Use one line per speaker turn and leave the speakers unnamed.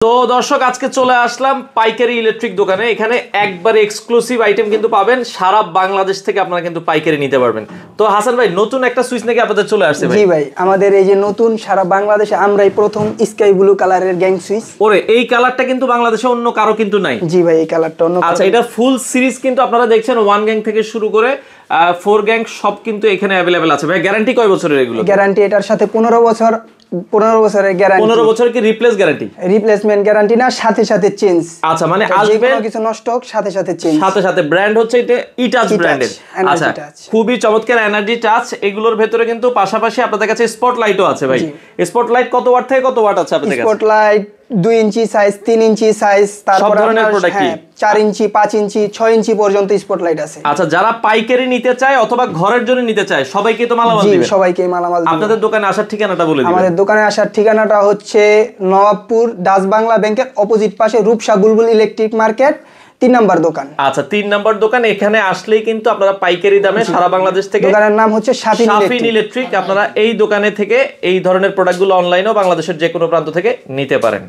তো দর্শক আজকে চলে আসলাম পাইকারি ইলেকট্রিক দোকানে। এখানে একবারে এক্সক্লুসিভ আইটেম কিন্তু পাবেন, সারা বাংলাদেশ থেকে আপনারা কিন্তু পাইকারি নিতে পারবেন। তো হাসান ভাই, নতুন একটা সুইচ নাকি আপনাদের চলে আসছে ভাই?
জি ভাই, আমাদের এই যে নতুন সারা বাংলাদেশে আমরাই প্রথম স্কাই ব্লু কালারের গ্যাং সুইচ।
ওরে, এই কালারটা কিন্তু বাংলাদেশে অন্য কারো কিন্তু নাই।
জি ভাই, এই কালারটা অন্য।
আচ্ছা, এটা ফুল সিরিজ কিন্তু আপনারা দেখছেন, 1 গ্যাং থেকে শুরু করে 4 গ্যাং সব কিন্তু এখানে अवेलेबल আছে ভাই। গ্যারান্টি কয় বছরের এগুলো?
গ্যারান্টি এটার সাথে 15 বছরের গ্যারান্টি।
15 বছরের কি রিপ্লেস গ্যারান্টি?
রিপ্লেসমেন্ট গ্যারান্টি না, সাথে সাথে চেঞ্জ।
আচ্ছা, মানে আসবে
কিছু নষ্ট হোক সাথে সাথে চেঞ্জ।
সাথে সাথে ব্র্যান্ড হচ্ছে এটা ইটাচ ব্র্যান্ডের। আচ্ছা, খুবই চমৎকার এনার্জি টাচ। এগুলোর ভেতরে কিন্তু পাশাপাশি আপনাদের কাছে স্পটলাইটও আছে ভাই। স্পটলাইট কত ওয়াট থেকে কত ওয়াট আছে আপনাদের কাছে?
স্পটলাইট 2 ইঞ্চি সাইজ, 3 ইঞ্চি সাইজ, তারপর 4 ইঞ্চি, 5 ইঞ্চি, 6 ইঞ্চি পর্যন্ত স্পটলাইট আছে।
আচ্ছা, যারা পাইকারি নিতে চায় অথবা ঘরের জন্য নিতে চায় সবাইকে তো মালামাল দিবেন?
জি, সবাইকে মালামাল দিবেন।
আপনাদের দোকানে আসার ঠিকানাটা বলে দিবেন।
আমাদের দোকানে আসার ঠিকানাটা হচ্ছে নবাবপুর ডাচ বাংলা ব্যাংকের অপোজিট পাশে রূপসা বুলবুল ইলেকট্রিক মার্কেট, 3 নাম্বার দোকান।
আচ্ছা, 3 নাম্বার দোকান। এখানে আসলেই কিন্তু আপনারা পাইকারি দামে সারা বাংলাদেশ থেকে,
দোকানের নাম হচ্ছে
শাফিন ইলেকট্রিক, আপনারা এই দোকানে থেকে এই ধরনের প্রোডাক্টগুলো অনলাইনেও বাংলাদেশের যে কোনো প্রান্ত থেকে নিতে পারেন।